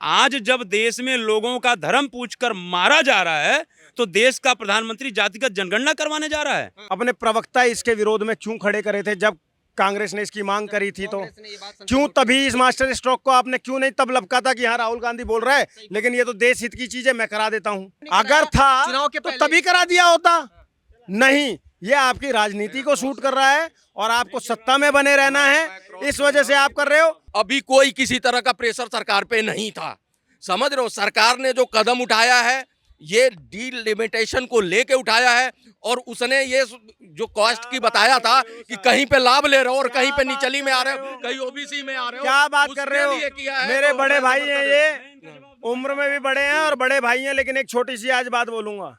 आज जब देश में लोगों का धर्म पूछकर मारा जा रहा है तो देश का प्रधानमंत्री जातिगत जनगणना करवाने जा रहा है। अपने प्रवक्ता इसके विरोध में क्यों खड़े करे थे जब कांग्रेस ने इसकी मांग करी थी? तो क्यों तभी इस मास्टर स्ट्रोक को आपने क्यों नहीं तब लपका था कि हाँ राहुल गांधी बोल रहा है लेकिन ये तो देश हित की चीज है, मैं करा देता हूँ। अगर था तो तभी करा दिया होता। नहीं, ये आपकी राजनीति को सूट कर रहा है और आपको सत्ता में बने रहना है, इस वजह से आप कर रहे हो। अभी कोई किसी तरह का प्रेशर सरकार पे नहीं था, समझ रहे हो। सरकार ने जो कदम उठाया है ये डिलिमिटेशन को लेके उठाया है और उसने ये जो कॉस्ट की बताया था कि कहीं पे लाभ ले रहे हो और कहीं पे निचली में आ रहे हो, कहीं ओबीसी में आ रहे हो। क्या बात कर रहे हो? मेरे बड़े भाई हैं, ये उम्र में भी बड़े हैं और बड़े भाई हैं, लेकिन एक छोटी सी आज बात बोलूंगा।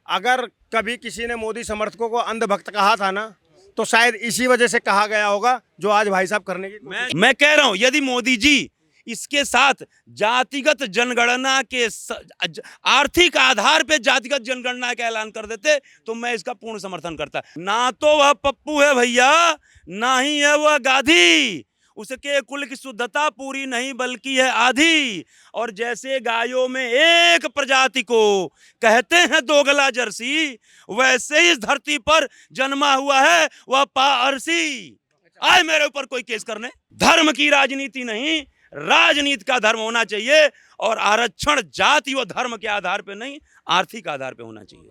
अगर कभी किसी ने मोदी समर्थकों को अंधभक्त कहा था ना तो शायद इसी वजह से कहा गया होगा जो आज भाई साहब करने की मैं कह रहा हूं यदि मोदी जी इसके साथ जातिगत जनगणना के आर्थिक आधार पे जातिगत जनगणना का ऐलान कर देते तो मैं इसका पूर्ण समर्थन करता। ना तो वह पप्पू है भैया, ना ही है वह गाधी, उसके कुल की शुद्धता पूरी नहीं बल्कि है आधी। और जैसे गायों में एक प्रजाति को कहते हैं दोगला जर्सी, वैसे इस धरती पर जन्मा हुआ है वह पारसी। आए मेरे ऊपर कोई केस करने। धर्म की राजनीति नहीं, राजनीति का धर्म होना चाहिए और आरक्षण जाति व धर्म के आधार पे नहीं, आर्थिक आधार पे होना चाहिए।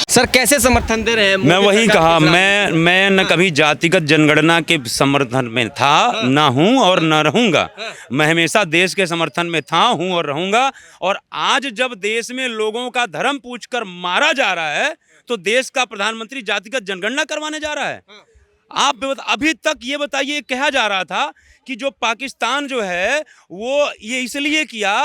सर कैसे समर्थन दे रहे हैं? मैं वही कहा, मैं न कभी जातिगत जनगणना के समर्थन में था, ना हूं और न रहूंगा। मैं हमेशा देश के समर्थन में था, हूं और रहूंगा। और आज जब देश में लोगों का धर्म पूछकर मारा जा रहा है तो देश का प्रधानमंत्री जातिगत जनगणना करवाने जा रहा है। आप अभी तक ये बताइए, कहा जा रहा था कि जो पाकिस्तान जो है वो ये इसलिए किया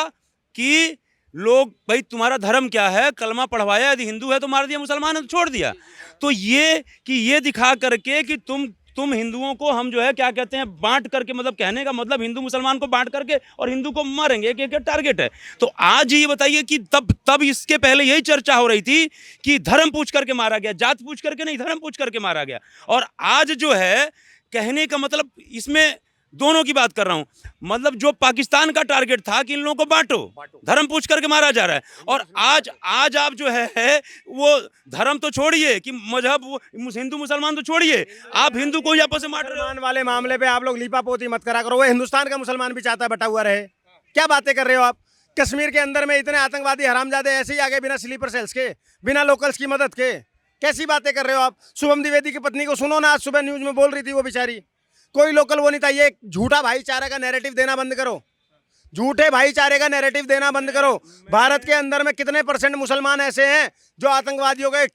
कि लोग भाई तुम्हारा धर्म क्या है, कलमा पढ़वाया, यदि हिंदू है तो मार दिया, मुसलमान है तो छोड़ दिया। तो ये दिखा करके कि तुम हिंदुओं को हम जो है क्या कहते हैं बांट करके, मतलब कहने का मतलब हिंदू मुसलमान को बांट करके और हिंदू को मारेंगे, एक टारगेट है। तो आज ये बताइए कि तब इसके पहले यही चर्चा हो रही थी कि धर्म पूछ करके मारा गया, जात पूछ करके नहीं, धर्म पूछ करके मारा गया। और आज जो है कहने का मतलब इसमें दोनों की बात कर रहा हूं, मतलब जो पाकिस्तान का टारगेट था कि इन लोगों को बांटो, धर्म पूछ करके मारा जा रहा है। और आज आप जो है वो धर्म तो छोड़िए कि मजहब हिंदू मुसलमान तो छोड़िए, आप हिंदू को ही आपस में मार रहे हो। वाले मामले पे आप लोग लीपापोती मत करा करो। वो हिंदुस्तान का मुसलमान भी चाहता है बटा हुआ रहे। क्या बातें कर रहे हो आप? कश्मीर के अंदर में इतने आतंकवादी हरामजादे ऐसे ही आगे बिना स्लीपर सेल्स के, बिना लोकल्स की मदद के। कैसी बातें कर रहे हो आप? शुभम द्विवेदी की पत्नी को सुनो ना, आज सुबह न्यूज में बोल रही थी वो बेचारी, कोई लोकल वो नहीं था। ये झूठा भाईचारे का नैरेटिव देना बंद करो, झूठे भाईचारे का नैरेटिव देना बंद करो। भारत के अंदर में कितने % मुसलमान ऐसे हैं जो आतंकवादियों के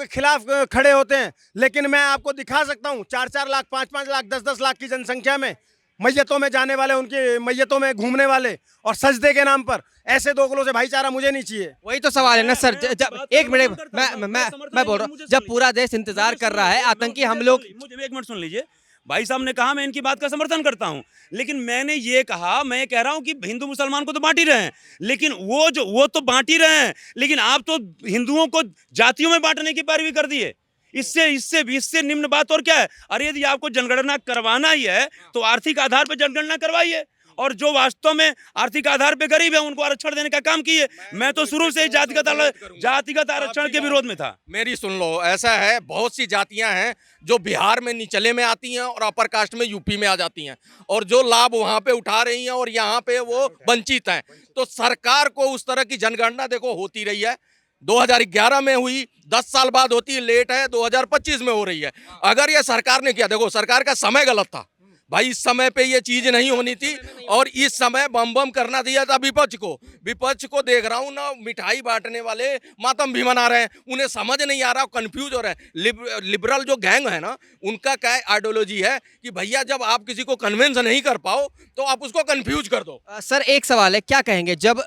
खिलाफ खड़े होते हैं, लेकिन मैं आपको दिखा सकता हूं 4-4 लाख, 5-5 लाख, 10-10 लाख की जनसंख्या में मैयतों में जाने वाले, उनकी मैयतों में घूमने वाले और सजदे के नाम पर ऐसे दोगलों से भाईचारा मुझे नहीं चाहिए। वही तो सवाल है ना सर। जब एक मिनट मैं बोल रहा हूँ, जब पूरा देश इंतजार कर रहा है आतंकी हमलों, मुझे एक मिनट सुन लीजिए। भाई साहब ने कहा मैं इनकी बात का समर्थन करता हूं, लेकिन मैंने ये कहा, मैं कह रहा हूं कि हिंदू मुसलमान को तो बांट ही रहे हैं, लेकिन वो तो बांट ही रहे हैं, लेकिन आप तो हिंदुओं को जातियों में बांटने की पैरवी कर दिए। इससे निम्न बात और क्या है? अरे यदि आपको जनगणना करवाना ही है तो आर्थिक आधार पर जनगणना करवाइए, और जो वास्तव में आर्थिक आधार पे गरीब है उनको आरक्षण देने का काम किए। मैं तो शुरू से ही जातिगत आरक्षण के विरोध में था। मेरी सुन लो, ऐसा है बहुत सी जातियां हैं जो बिहार में निचले में आती हैं और अपर कास्ट में यूपी में आ जाती हैं, और जो लाभ वहां पे उठा रही हैं और यहाँ पे वो वंचित हैं। तो सरकार को उस तरह की जनगणना देखो होती रही है, 2011 में हुई, 10 साल बाद होती है, लेट है, 2025 में हो रही है। अगर ये सरकार ने किया, देखो सरकार का समय गलत था भाई, इस समय पे ये चीज नहीं होनी थी और इस समय बम करना दिया था विपक्ष को देख रहा हूं ना, मिठाई बांटने वाले मातम भी मना रहे हैं, उन्हें समझ नहीं आ रहा, कंफ्यूज हो रहे हैं। लिबरल जो गैंग है ना, उनका क्या आइडियोलॉजी है कि भैया जब आप किसी को कन्विंस नहीं कर पाओ तो आप उसको कंफ्यूज कर दो। सर एक सवाल है, क्या कहेंगे जब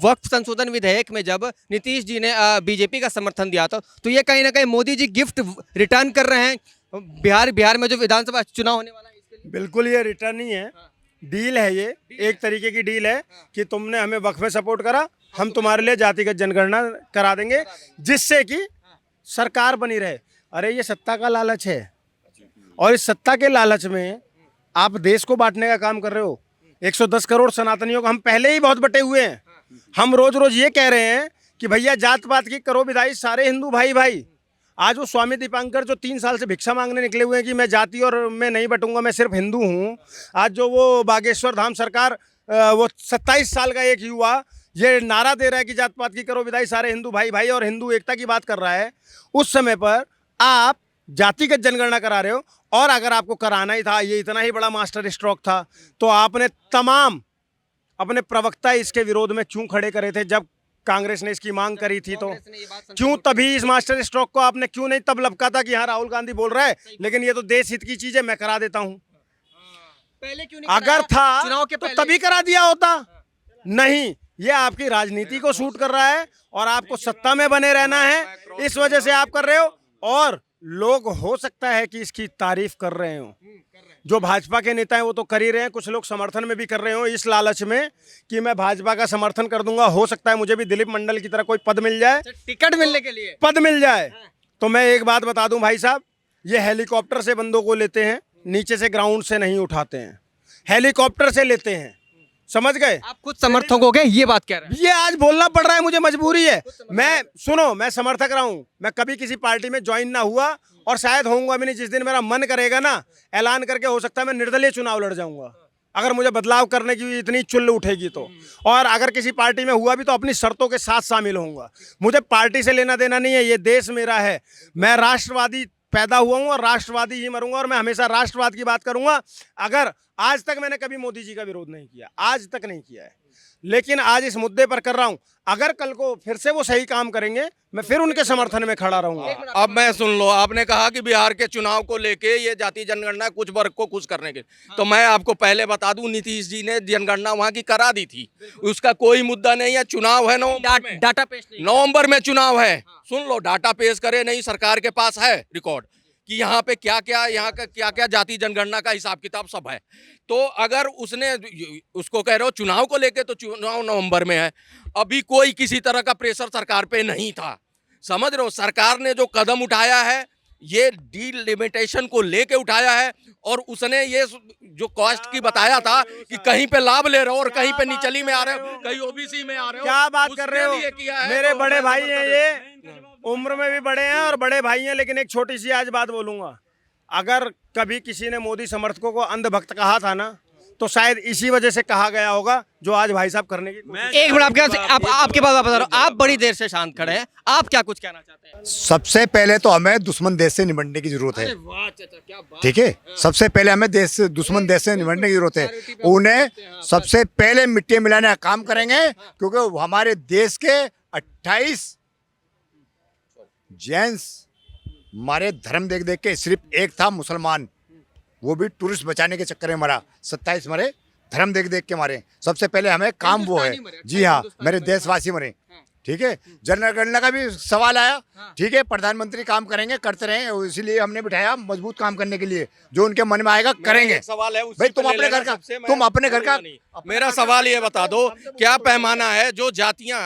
वक्फ संशोधन विधेयक में जब नीतीश जी ने बीजेपी का समर्थन दिया था तो ये कहीं ना कहीं मोदी जी गिफ्ट रिटर्न कर रहे हैं बिहार में जो विधानसभा चुनाव होने वाला है? बिल्कुल ये रिटर्न नहीं है, डील है। ये एक तरीके की डील है कि तुमने हमें वक्फ में सपोर्ट करा, हम तुम्हारे लिए जातिगत जनगणना करा देंगे जिससे कि सरकार बनी रहे। अरे ये सत्ता का लालच है और इस सत्ता के लालच में आप देश को बांटने का काम कर रहे हो। 110 करोड़ सनातनियों को हम पहले ही बहुत बटे हुए हैं। हम रोज रोज ये कह रहे हैं कि भैया जात पात की करो विदाई, सारे हिंदू भाई भाई। आज वो स्वामी दीपांकर जो 3 साल से भिक्षा मांगने निकले हुए हैं कि मैं जाति और मैं नहीं बटूंगा, मैं सिर्फ हिंदू हूँ। आज जो वो बागेश्वर धाम सरकार वो 27 साल का एक युवा ये नारा दे रहा है कि जात पात की करो विदाई, सारे हिंदू भाई भाई और हिंदू एकता की बात कर रहा है। उस समय पर आप जातिगत जनगणना करा रहे हो। और अगर आपको कराना ही था, ये इतना ही बड़ा मास्टर स्ट्रोक था, तो आपने तमाम अपने प्रवक्ता इसके विरोध में क्यों खड़े करे थे जब कांग्रेस ने इसकी मांग करी थी? तो क्यों तभी इस मास्टर स्ट्रोक को आपने क्यों नहीं तब लपका था कि हाँ राहुल गांधी बोल रहा है लेकिन ये तो देश हित की चीज है, मैं करा देता हूं। पहले क्यों नहीं अगर था चुनाव के तो पहले? तभी करा दिया होता। नहीं, ये आपकी राजनीति को सूट कर रहा है और आपको सत्ता में बने रहना है, इस वजह से आप कर रहे हो। और लोग हो सकता है कि इसकी तारीफ कर रहे हो, जो भाजपा के नेता हैं वो तो कर ही रहे हैं, कुछ लोग समर्थन में भी कर रहे हो इस लालच में कि मैं भाजपा का समर्थन कर दूंगा, हो सकता है मुझे भी दिलीप मंडल की तरह कोई पद मिल जाए, टिकट मिलने के लिए पद मिल जाए। तो मैं एक बात बता दूं भाई साहब, ये हेलीकॉप्टर से बंदों को लेते हैं, नीचे से ग्राउंड से नहीं उठाते हैं, हेलीकॉप्टर से लेते हैं, समझ गए? आप खुद समर्थक हो गए, ये बात कह रहे हैं। ये आज बोलना पड़ रहा है, मुझे मजबूरी है। मैं सुनो, मैं समर्थक रहा हूं, मैं कभी किसी पार्टी में ज्वाइन ना हुआ और शायद होऊंगा भी नहीं। जिस दिन मेरा मन करेगा ना, ऐलान करके हो सकता है मैं निर्दलीय चुनाव लड़ जाऊंगा, अगर मुझे बदलाव करने की इतनी चुल्ल उठेगी तो। और अगर किसी पार्टी में हुआ भी तो अपनी शर्तों के साथ शामिल होऊंगा। मुझे पार्टी से लेना देना नहीं है, ये देश मेरा है। मैं राष्ट्रवादी पैदा हुआ हूं और राष्ट्रवादी ही मरूंगा और मैं हमेशा राष्ट्रवाद की बात करूंगा। अगर आज तक मैंने कभी मोदी जी का विरोध नहीं किया, आज तक नहीं किया है, लेकिन आज इस मुद्दे पर कर रहा हूं। अगर कल को फिर से वो सही काम करेंगे, मैं फिर उनके समर्थन में खड़ा रहूंगा। अब मैं सुन लो, आपने कहा कि बिहार के चुनाव को लेके ये जाति जनगणना कुछ वर्ग को खुश करने के, तो मैं आपको पहले बता दूं, नीतीश जी ने जनगणना वहां की करा दी थी, उसका कोई मुद्दा नहीं है। चुनाव है नवंबर में, डाटा पेश नहीं। नवंबर में चुनाव है। सुन लो, डाटा पेश करे नहीं, सरकार के पास है रिकॉर्ड कि यहाँ पे क्या क्या, यहाँ का क्या क्या जाति जनगणना का हिसाब किताब सब है। तो अगर उसने उसको कह रहे हो चुनाव को लेके, तो चुनाव नवंबर में है, अभी कोई किसी तरह का प्रेशर सरकार पे नहीं था। समझ रहे हो, सरकार ने जो कदम उठाया है ये डीलिमिटेशन को लेके उठाया है। और उसने ये जो कॉस्ट की बताया था कि कहीं पे लाभ ले रहे हो और कहीं पे निचली में आ रहे हो, कहीं ओबीसी में आ रहे हो, क्या बात कर रहे हो? उसके लिए किया है। मेरे तो बड़े मैं भाई आपको हैं, ये उम्र में भी बड़े हैं और बड़े भाई हैं। लेकिन एक छोटी सी आज बात बोलूंगा, अगर कभी किसी ने मोदी समर्थकों को अंधभक्त कहा था ना, तो शायद इसी वजह से कहा गया होगा जो आज भाई साहब करने की कोशिश। एक मिनट आपके पास वापस आ रहा हूं। आप बड़ी देर से शांत खड़े हैं, आप क्या कुछ कहना चाहते हैं? सबसे पहले तो हमें दुश्मन देश से निपटने की जरूरत है। वाह चाचा, क्या बात। ठीक है, सबसे पहले हमें दुश्मन देश से निपटने की जरूरत है। उन्हें सबसे पहले मिट्टी मिलाने का काम करेंगे, क्योंकि हमारे देश के 28 जेंट्स हमारे धर्म देख देख के, सिर्फ एक था मुसलमान, वो भी टूरिस्ट बचाने के चक्कर में मरा। 27 मरे धर्म देख देख के मारे। सबसे पहले हमें काम वो है। जी हाँ, मेरे देशवासी मरे। ठीक है, जनगणना का भी सवाल आया। ठीक है, प्रधानमंत्री काम करेंगे, करते रहे, इसीलिए हमने बिठाया मजबूत काम करने के लिए। जो उनके मन में आएगा करेंगे। सवाल है भाई, तुम अपने घर का मेरा सवाल ये बता दो, क्या पैमाना है जो जातियां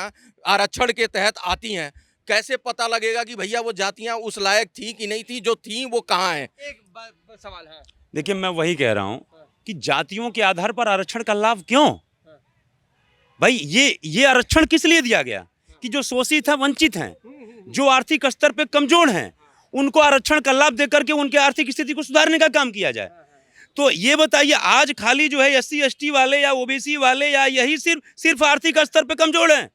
आरक्षण के तहत आती हैं, कैसे पता लगेगा कि भैया वो जातियां उस लायक थी कि नहीं थी, जो थी वो कहाँ हैं? एक सवाल है। देखिए, मैं वही कह रहा हूं कि जातियों के आधार पर आरक्षण का लाभ क्यों? भाई, ये आरक्षण किस लिए दिया गया? कि जो शोषित हैं, वंचित हैं, जो आर्थिक स्तर पे कमजोर हैं, उनको आरक्षण का लाभ देकर के उनके आर्थिक स्थिति को सुधारने का काम किया जाए। तो ये बताइए, आज खाली जो है SC ST वाले या OBC वाले या यही सिर्फ आर्थिक स्तर पे कमजोर हैं,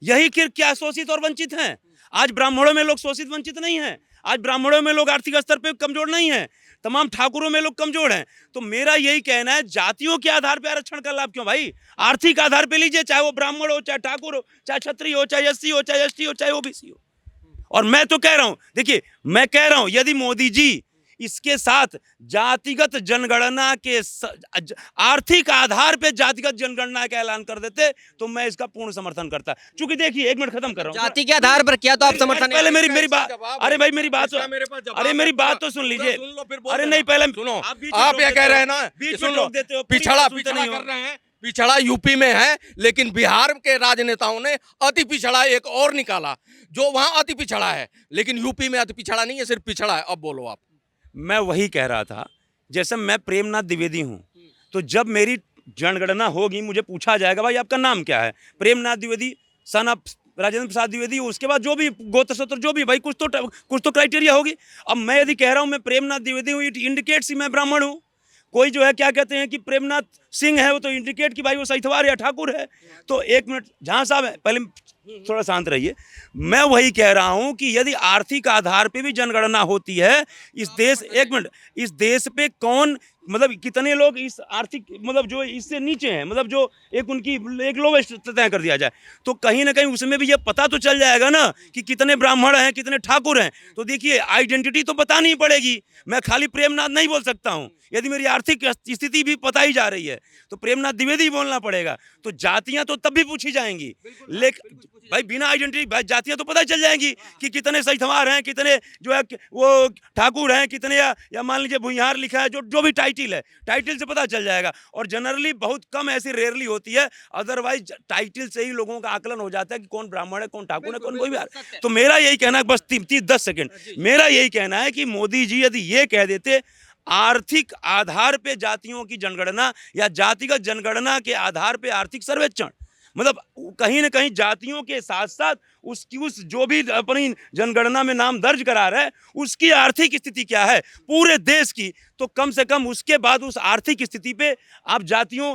यही क्या शोषित और वंचित हैं? आज ब्राह्मणों में लोग शोषित वंचित नहीं हैं, आज ब्राह्मणों में लोग आर्थिक स्तर पे कमजोर नहीं हैं, तमाम ठाकुरों में लोग कमजोर हैं। तो मेरा यही कहना है, जातियों के आधार पे आरक्षण का लाभ क्यों? भाई, आर्थिक आधार पे लीजिए, चाहे वो ब्राह्मण हो, चाहे ठाकुर हो, चाहे क्षत्रिय हो, चाहे SC हो, चाहे ST हो, चाहे OBC हो। और मैं तो कह रहा हूं, देखिए, मैं कह रहा हूं, यदि मोदी जी इसके साथ जातिगत जनगणना के आर्थिक आधार पे जातिगत जनगणना का ऐलान कर देते तो मैं इसका पूर्ण समर्थन करता। क्योंकि देखिए, एक मिनट खत्म कर रहा हूं। जाति के आधार पर क्या तो आप समर्थन? पहले मेरी बात, अरे भाई मेरी बात, अरे मेरी बात तो सुन लीजिए। अरे नहीं, पहले सुनो, आप ये कह रहे हैं ना, सुन लो, पिछड़ा कर रहे हैं, पिछड़ा यूपी में है, लेकिन बिहार के राजनेताओं ने अति पिछड़ा एक और निकाला, जो वहां अति पिछड़ा है, लेकिन यूपी में अति पिछड़ा नहीं है, सिर्फ पिछड़ा है। अब बोलो आप। मैं वही कह रहा था जैसे मैं प्रेमनाथ द्विवेदी हूँ, तो जब मेरी जनगणना होगी मुझे पूछा जाएगा भाई आपका नाम क्या है, प्रेमनाथ द्विवेदी सन ऑफ राजेंद्र प्रसाद द्विवेदी, उसके बाद जो भी गोत्र सत्र जो भी भाई कुछ तो क्राइटेरिया होगी। अब मैं यदि कह रहा हूँ मैं प्रेमनाथ द्विवेदी हूँ, इट इंडिकेट्स मैं ब्राह्मण हूँ। कोई जो है क्या कहते हैं कि प्रेमनाथ सिंह है, वो तो इंडिकेट कि भाई वो सैथवार या ठाकुर है। तो एक मिनट जहाँ साहब है, पहले थोड़ा शांत रहिए। मैं वही कह रहा हूँ कि यदि आर्थिक आधार पे भी जनगणना होती है इस देश, एक मिनट, इस देश पे कौन मतलब कितने लोग इस आर्थिक मतलब जो इससे नीचे हैं, मतलब जो एक उनकी एक लोवेस्ट तय कर दिया जाए, तो कहीं ना कहीं उसमें भी ये पता तो चल जाएगा ना कि कितने ब्राह्मण हैं कितने ठाकुर हैं। तो देखिए आइडेंटिटी तो बतानी पड़ेगी, मैं खाली प्रेमनाथ नहीं बोल सकता हूँ। यदि मेरी आर्थिक स्थिति भी पता ही जा रही है तो प्रेमनाथ द्विवेदी बोलना पड़ेगा। तो जातियां तो तब भी पूछी जाएंगी, लेकिन भाई बिना आइडेंटिटी भाई जातियां तो पता ही चल जाएंगी कि कितने सैथवार हैं, कितने जो है वो ठाकुर हैं, कितने या मान लीजिए भुइयार लिखा है, जो भी टाइटल है, टाइटल से पता चल जाएगा। और जनरली बहुत कम ऐसी रेयरली होती है, अदरवाइज टाइटल से ही लोगों का आकलन हो जाता है कि कौन ब्राह्मण है, कौन ठाकुर है, कौन कोई भी। तो मेरा यही कहना है, बस 10 सेकेंड, मेरा यही कहना है कि मोदी जी यदि ये कह देते आर्थिक आधार पे जातियों की जनगणना या जातिगत जनगणना के आधार पे आर्थिक सर्वेक्षण, मतलब कहीं ना कहीं जातियों के साथ साथ उसकी उस जो भी अपनी जनगणना में नाम दर्ज करा रहा है उसकी आर्थिक स्थिति क्या है पूरे देश की, तो कम से कम उसके बाद उस आर्थिक स्थिति पे आप जातियों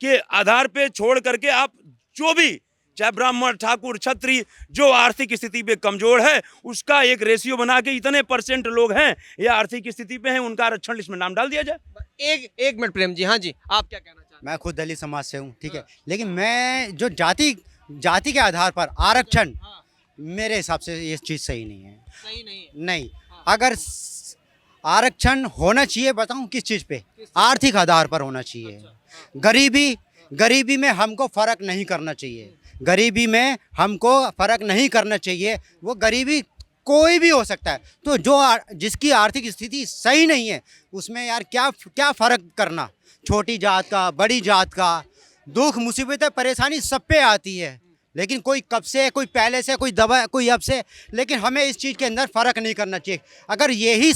के आधार पे छोड़ करके आप जो भी चाहे ब्राह्मण ठाकुर क्षत्रिय जो आर्थिक स्थिति पे कमजोर है उसका एक रेशियो बना के इतने % लोग हैं या आर्थिक स्थिति पे हैं उनका आरक्षण लिस्ट में नाम डाल दिया जाए। एक मिनट प्रेम जी, हाँ जी आप क्या कहना चाहते हैं? मैं खुद दलित समाज से हूँ, ठीक है, लेकिन मैं जो जाति के आधार पर आरक्षण, मेरे हिसाब से ये चीज़ सही नहीं है। सही नहीं है। नहीं, अगर आरक्षण होना चाहिए, बताऊँ किस चीज़ पे? आर्थिक आधार पर होना चाहिए। गरीबी में हमको फ़र्क नहीं करना चाहिए, गरीबी में हमको फ़र्क नहीं करना चाहिए। वो गरीबी कोई भी हो सकता है, तो जिसकी आर्थिक स्थिति सही नहीं है उसमें यार क्या फ़र्क करना, छोटी जात का बड़ी जात का, दुख मुसीबतें परेशानी सब पे आती है, लेकिन कोई कब से, कोई पहले से, कोई दबा, कोई अब से, लेकिन हमें इस चीज़ के अंदर फ़र्क नहीं करना चाहिए। अगर यही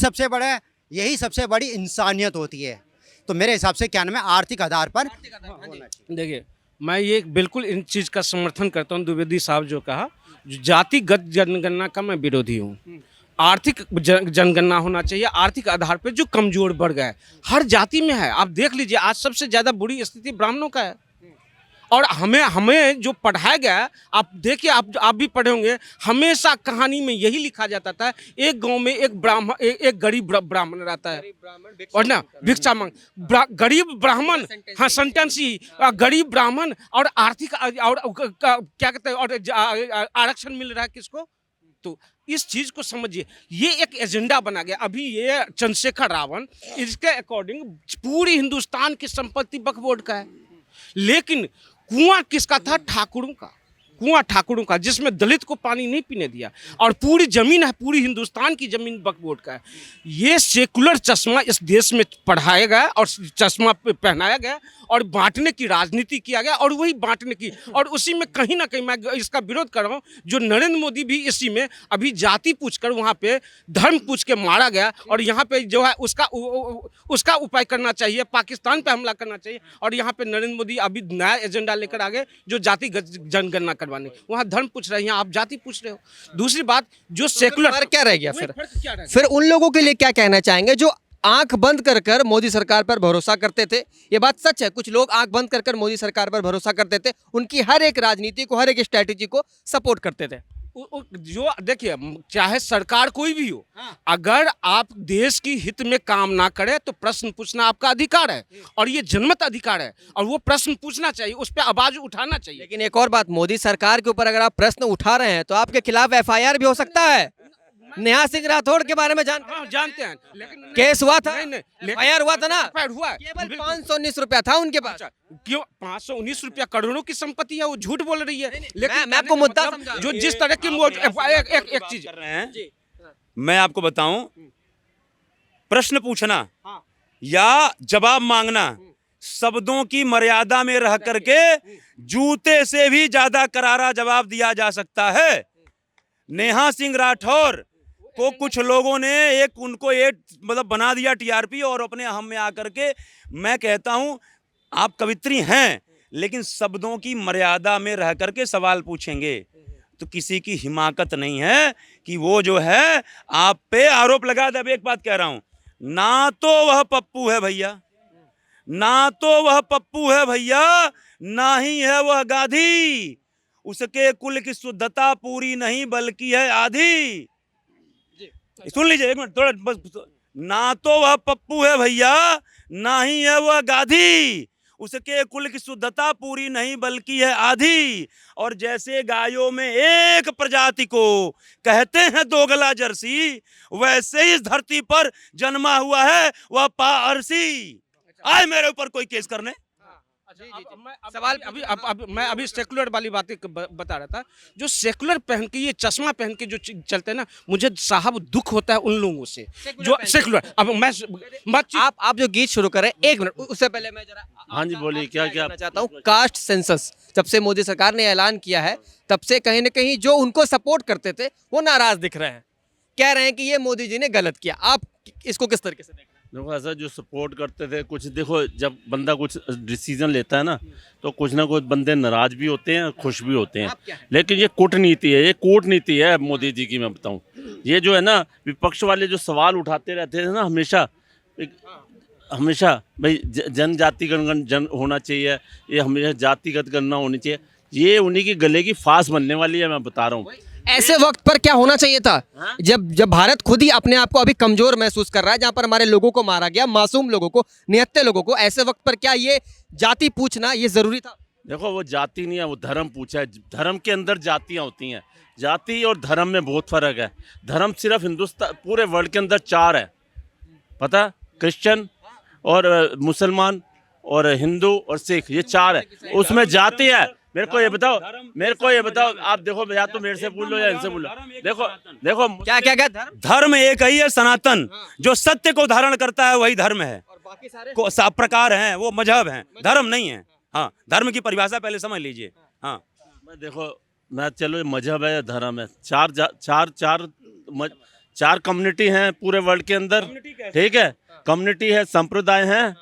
सबसे बड़ी इंसानियत होती है तो मेरे हिसाब से क्या नाम है, आर्थिक आधार पर होना चाहिए। देखिए मैं ये बिल्कुल इन चीज़ का समर्थन करता हूँ, द्विवेदी साहब जो कहा, जातिगत जनगणना का मैं विरोधी हूँ। आर्थिक जनगणना होना चाहिए, आर्थिक आधार पे जो कमजोर वर्ग है हर जाति में है। आप देख लीजिए आज सबसे ज़्यादा बुरी स्थिति ब्राह्मणों का है, और हमें जो पढ़ाया गया, आप देखिए, आप भी पढ़े होंगे, हमेशा कहानी में यही लिखा जाता था एक गांव में एक गरीब ब्राह्मण रहता है, और ना भिक्षा मांग, गरीब ब्राह्मण, हाँ सेंटेंस ही, गरीब ब्राह्मण और आर्थिक और क्या कहते हैं, और आरक्षण मिल रहा है किसको। तो इस चीज को समझिए, ये एक एजेंडा बना गया। अभी ये चंद्रशेखर रावण, इसके अकॉर्डिंग पूरी हिंदुस्तान की संपत्ति वक्फ बोर्ड का है, लेकिन कुआं किसका था? ठाकुरों का। कुआं ठाकुरों का, जिसमें दलित को पानी नहीं पीने दिया, और पूरी जमीन है, पूरी हिंदुस्तान की जमीन वक्फ बोर्ड का है। ये सेकुलर चश्मा इस देश में पढ़ाया गया और चश्मा पहनाया गया और बांटने की राजनीति किया गया, और वही बांटने की, और उसी में कहीं ना कहीं मैं इसका विरोध कर रहा हूँ। जो नरेंद्र मोदी भी इसी में अभी जाति पूछकर वहाँ पे धर्म पूछ के मारा गया, और यहाँ पे जो है उसका उपाय करना चाहिए, पाकिस्तान पे हमला करना चाहिए, और यहाँ पे नरेंद्र मोदी अभी नया एजेंडा लेकर आ गए जो जातिगत जनगणना करवाने। वहाँ धर्म पूछ रहे हैं, यहाँ आप जाति पूछ रहे हो। दूसरी बात, जो सेकुलर क्या रह गया फिर उन लोगों के लिए क्या कहना चाहेंगे जो आंख बंद कर मोदी सरकार पर भरोसा करते थे? ये बात सच है, कुछ लोग आंख बंद कर मोदी सरकार पर भरोसा करते थे, उनकी हर एक राजनीति को, हर एक स्ट्रैटेजी को सपोर्ट करते थे। जो देखिए, चाहे सरकार कोई भी हो, अगर आप देश की हित में काम ना करे तो प्रश्न पूछना आपका अधिकार है, और ये जन्मत अधिकार है, और वो प्रश्न पूछना चाहिए, उस पर आवाज उठाना चाहिए। लेकिन एक और बात, मोदी सरकार के ऊपर अगर आप प्रश्न उठा रहे हैं तो आपके खिलाफ FIR भी हो सकता है। नेहा सिंह राठौड़ के बारे में जानते हैं, लेकिन केस हुआ था, नहीं, FIR हुआ था ना, हुआ है। केवल 519 रुपया था उनके पास। क्यों 519 रुपया? करोड़ों की संपत्ति है, वो झूठ बोल रही है। लेकिन मैं आपको मुद्दा समझा, जो जिस तरह की एक चीज कर रहे हैं, मैं आपको बताऊं, प्रश्न पूछना या जवाब मांगना शब्दों की मर्यादा में रह करके जूते से भी ज्यादा करारा जवाब दिया जा सकता है। नेहा सिंह राठौर को कुछ लोगों ने एक उनको एक मतलब बना दिया टीआरपी, और अपने हम में आकर के, मैं कहता हूं आप कवित्री हैं लेकिन शब्दों की मर्यादा में रह करके सवाल पूछेंगे, तो किसी की हिमाकत नहीं है कि वो जो है आप पे आरोप लगा दे। अब एक बात कह रहा हूं, ना तो वह पप्पू है भैया, ना तो वह पप्पू है भैया, ना ही है वह गाधी, उसके कुल की शुद्धता पूरी नहीं बल्कि है आधी। सुन लीजिए एक मिनट थोड़ा बस, ना तो वह पप्पू है भैया, ना ही है वह गाधी, उसके कुल की शुद्धता पूरी नहीं बल्कि है आधी। और जैसे गायों में एक प्रजाति को कहते हैं दोगला जर्सी, वैसे ही इस धरती पर जन्मा हुआ है वह पारसी। आए मेरे ऊपर कोई केस करने। सवाल मैं अभी सेकुलर वाली बातें बता रहा था। जो सेकुलर पहन के ये चश्मा पहन के जो चलते हैं ना, मुझे साहब दुख होता है उन लोगों से जो सेकुलर। अब मैं आप जो गीत शुरू करें, एक मिनट उससे पहले मैं जरा हाँ जी बोलिए, क्या क्या चाहता हूँ। कास्ट सेंसस जब से मोदी सरकार ने ऐलान किया है, तब से कहीं ना कहीं जो उनको सपोर्ट करते थे वो नाराज दिख रहे हैं, कह रहे हैं कि ये मोदी जी ने गलत किया। आप इसको किस तरीके से देख रहे हैं? देखो ऐसा जो सपोर्ट करते थे कुछ, देखो जब बंदा कुछ डिसीजन लेता है ना, तो कुछ ना कुछ बंदे नाराज भी होते हैं, खुश भी होते हैं, लेकिन ये कूटनीति है, ये कूटनीति है मोदी जी की। मैं बताऊं, ये जो है ना विपक्ष वाले जो सवाल उठाते रहते थे ना हमेशा भाई जनजाति जन होना चाहिए, ये हमेशा जातिगत गणना होनी चाहिए, ये उन्हीं की गले की फांस बनने वाली है। मैं बता रहा हूँ ऐसे वक्त पर क्या होना चाहिए था, जब भारत खुद ही अपने आप को अभी कमजोर महसूस कर रहा है, जहां पर हमारे लोगों को मारा गया, मासूम लोगों को, निहत्थे लोगों को, ऐसे वक्त पर क्या ये जाति पूछना ये जरूरी था? देखो वो जाति नहीं है, वो धर्म पूछा है। धर्म के अंदर जातियाँ होती हैं, जाति और धर्म में बहुत फर्क है। धर्म सिर्फ हिंदुस्तान पूरे वर्ल्ड के अंदर 4 है, पता, क्रिश्चियन और मुसलमान और हिंदू और सिख, ये 4 है, उसमें जाति है। मेरे को ये बताओ, आप देखो, या तो मेरे से पूछ लो या इनसे पूछ लो। देखो क्या धर्म एक ही है, सनातन, जो सत्य को धारण करता है वही धर्म है। और बाकी सारे को सब प्रकार हैं, वो मजहब हैं, धर्म नहीं है। हाँ, धर्म की परिभाषा पहले समझ लीजिए। हाँ, देखो मैं, चलो ये मजहब है या धर्म है, चार कम्युनिटी हैं पूरे वर्ल्ड के अंदर, ठीक है, कम्युनिटी है, संप्रदाय हैं,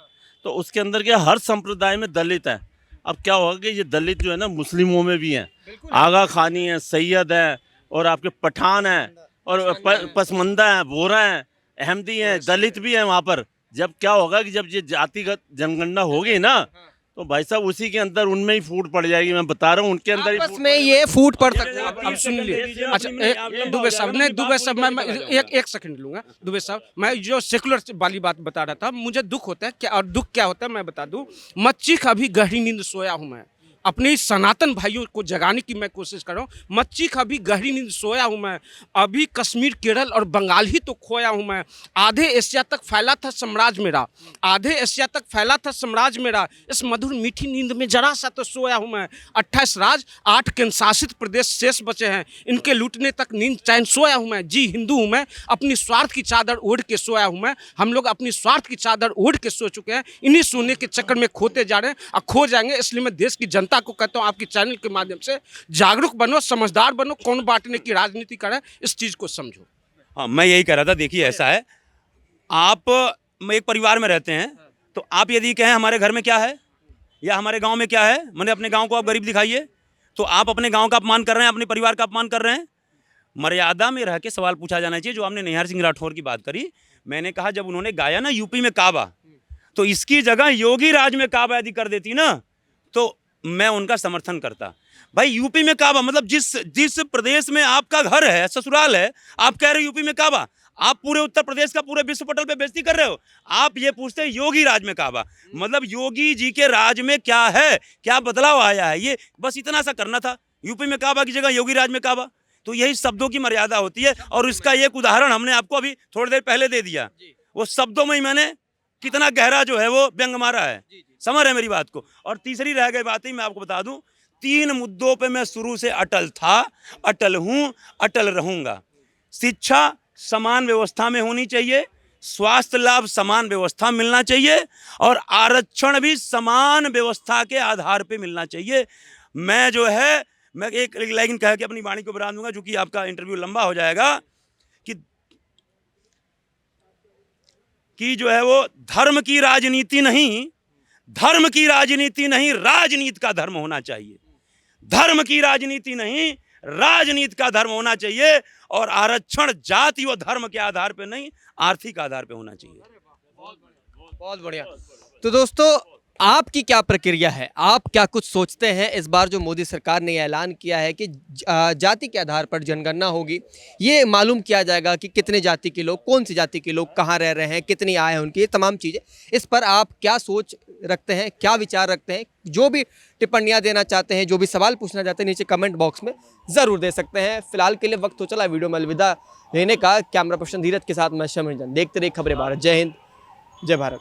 तो उसके अंदर क्या हर संप्रदाय में दलित है। अब क्या होगा कि ये दलित जो है ना मुस्लिमों में भी हैं, आगा खानी है, सैयद है, और आपके पठान हैं, और पसमंदा हैं, बोरा हैं, अहमदी हैं, दलित भी हैं वहाँ पर। जब क्या होगा कि जब ये जातिगत जनगणना होगी ना, तो भाई साहब उसी के अंदर उनमें ही फूट पड़ जाएगी। मैं बता रहा हूँ, उनके अंदर ही आपस में ये फूट पड़ सकता है। अब सुन लिए। अच्छा दुबे साहब मैं एक सेकंड लूंगा। दुबे साहब, मैं जो सेकुलर वाली बात बता रहा था, मुझे दुख होता है क्या, और दुख क्या होता है मैं बता दूं। मत चीख, अभी गहरी नींद सोया हूं मैं, अपने सनातन भाइयों को जगाने की मैं कोशिश कर रहा हूँ। मत चीख, अभी गहरी नींद सोया हूँ मैं, अभी कश्मीर, केरल और बंगाल ही तो खोया हूँ मैं। आधे एशिया तक फैला था साम्राज्य मेरा, आधे एशिया तक फैला था साम्राज्य मेरा, इस मधुर मीठी नींद में जरा सा तो सोया हूँ मैं। 28 राज, 8 केंद्रशासित प्रदेश शेष बचे हैं, इनके लूटने तक नींद चैन सोया हूँ मैं। जी हिंदू हूँ मैं, अपनी स्वार्थ की चादर ओढ़ के सोया हूँ मैं। हम लोग अपनी स्वार्थ की चादर ओढ़ के सो चुके हैं, इन्हीं सोने के चक्कर में खोते जा रहे हैं और खो जाएंगे। इसलिए मैं देश की जनता को कहता हूं, आपकी चैनल के माध्यम से जागरूक बनो, समझदार बनो, कौन बांटने की राजनीति करे, इस चीज को समझो। हाँ, मैं यही कह रहा था। देखिए ऐसा है, आप एक परिवार में रहते हैं, तो आप यदि कहें हमारे घर में क्या है या हमारे गांव में क्या है, मैंने अपने गांव को आप गरीब दिखाइए, तो आप अपने गांव का अपमान कर रहे हैं, अपने परिवार का अपमान कर रहे हैं। मर्यादा में रह के सवाल पूछा जाना चाहिए। जो आपने निहार सिंह राठौर की बात करी, मैंने कहा जब उन्होंने गाया ना यूपी में काबा, तो इसकी जगह योगी राज में काबा यदि कर देती ना, तो मैं उनका समर्थन करता। भाई यूपी में काबा मतलब जिस प्रदेश में आपका घर है, ससुराल है, आप कह रहे हो यूपी में काबा, आप पूरे उत्तर प्रदेश का पूरे विश्व पटल पे बेइज्जती कर रहे हो। आप ये पूछते हैं योगी राज में काबा, मतलब योगी जी के राज में क्या है, क्या बदलाव आया है, ये बस इतना सा करना था। यूपी में काबा की जगह योगी राज में काबा, तो यही शब्दों की मर्यादा होती है। और इसका एक उदाहरण हमने आपको अभी थोड़ी देर पहले दे दिया, वो शब्दों में ही मैंने कितना गहरा जो है वो व्यंग मारा है। समझ रहे मेरी बात को। और तीसरी रह गई बात ही मैं आपको बता दूं, 3 मुद्दों पे मैं शुरू से अटल था, अटल हूं, अटल रहूंगा। शिक्षा समान व्यवस्था में होनी चाहिए, स्वास्थ्य लाभ समान व्यवस्था मिलना चाहिए, और आरक्षण भी समान व्यवस्था के आधार पे मिलना चाहिए। मैं जो है, मैं एक लाइन कह के अपनी वाणी को विराम दूंगा, चूंकि आपका इंटरव्यू लंबा हो जाएगा, कि कि जो है वो धर्म की राजनीति नहीं, धर्म की राजनीति नहीं, राजनीति का धर्म होना चाहिए। धर्म की राजनीति नहीं, राजनीति का धर्म होना चाहिए। और आरक्षण जाति व धर्म के आधार पे नहीं, आर्थिक आधार पे होना चाहिए। बहुत बढ़िया। तो दोस्तों, आपकी क्या प्रक्रिया है? आप क्या कुछ सोचते हैं? इस बार जो मोदी सरकार ने ऐलान किया है कि जाति के आधार पर जनगणना होगी, ये मालूम किया जाएगा कि कितने जाति के लोग, कौन सी जाति के लोग कहाँ रह रहे हैं, कितनी आय है उनकी, ये तमाम चीज़ें। इस पर आप क्या सोच रखते हैं, क्या विचार रखते हैं? जो भी टिप्पणियाँ देना चाहते हैं, जो भी सवाल पूछना चाहते हैं, नीचे कमेंट बॉक्स में ज़रूर दे सकते हैं। फिलहाल के लिए वक्त हो चला वीडियो में अलविदा लेने का। कैमरा पर्सन धीरज के साथ मैं शमीर जन। देखते रहिए खबरें भारत। जय हिंद, जय भारत।